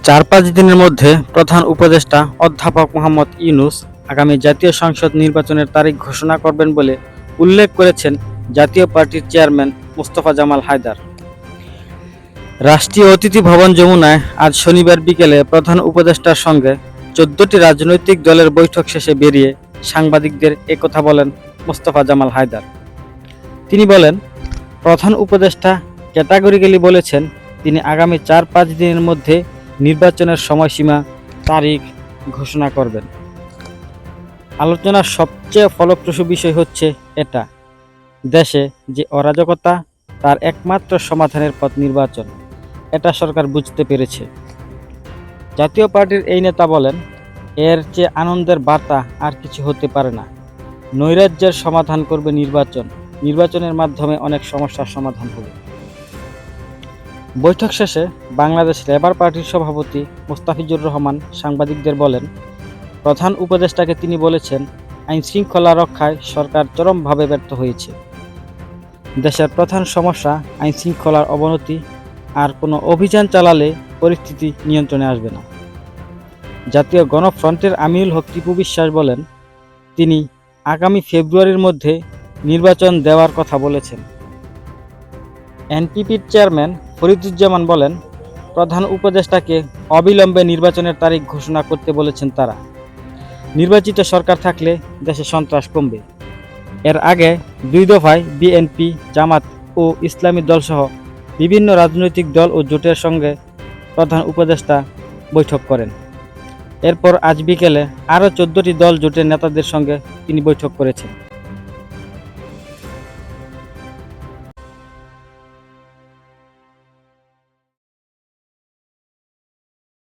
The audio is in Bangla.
4-5 দিনের মধ্যে প্রধান উপদেষ্টা অধ্যাপক মোহাম্মদ ইউনূস আগামী জাতীয় সংসদ নির্বাচনের তারিখ ঘোষণা করবেন বলে উল্লেখ করেছেন জাতীয় পার্টির চেয়ারম্যান মোস্তফা জামাল হায়দার। রাষ্ট্রীয় অতিথি ভবন যমুনায় আজ শনিবার বিকেলে প্রধান উপদেষ্টার সঙ্গে 14টি রাজনৈতিক দলের বৈঠক শেষে বেরিয়ে সাংবাদিকদের একথা বলেন মোস্তফা জামাল হায়দার। তিনি বলেন, প্রধান উপদেষ্টা ক্যাটাগরিক্যালি বলেছেন তিনি আগামী 4-5 দিনের মধ্যে নির্বাচনের সময়সীমা তারিখ ঘোষণা করবেন। আলোচনার সবচেয়ে ফলপ্রসূ বিষয় হচ্ছে এটা, দেশে যে অরাজকতা তার একমাত্র সমাধানের পথ নির্বাচন, এটা সরকার বুঝতে পেরেছে। জাতীয় পার্টির এই নেতা বলেন, এর চেয়ে আনন্দের বার্তা আর কিছু হতে পারে না। নৈরাজ্যের সমাধান করবে নির্বাচন, নির্বাচনের মাধ্যমে অনেক সমস্যার সমাধান হবে। বৈঠক শেষে বাংলাদেশ লেবার পার্টির সভাপতি মোস্তাফিজুর রহমান সাংবাদিকদের বলেন, প্রধান উপদেষ্টাকে তিনি বলেছেন, আইনশৃঙ্খলা রক্ষায় সরকার চরমভাবে ব্যর্থ হয়েছে। দেশের প্রধান সমস্যা আইনশৃঙ্খলার অবনতি, আর কোনো অভিযান চালালে পরিস্থিতি নিয়ন্ত্রণে আসবে না। জাতীয় গণফ্রন্টের আমিনুল হক টিপু বিশ্বাস বলেন, তিনি আগামী ফেব্রুয়ারির মধ্যে নির্বাচন দেওয়ার কথা বলেছেন। এনপিপির চেয়ারম্যান ফরিদুজ্জামান বলেন, প্রধান উপদেষ্টাকে অবিলম্বে নির্বাচনের তারিখ ঘোষণা করতে বলেছেন তারা। নির্বাচিত সরকার থাকলে দেশে সন্ত্রাস কমবে। এর আগে 2 দফায় বিএনপি, জামাত ও ইসলামী দলসহ বিভিন্ন রাজনৈতিক দল ও জোটের সঙ্গে প্রধান উপদেষ্টা বৈঠক করেন। এরপর আজ বিকেলে আরও 14টি দল জোটের নেতাদের সঙ্গে তিনি বৈঠক করেছেন।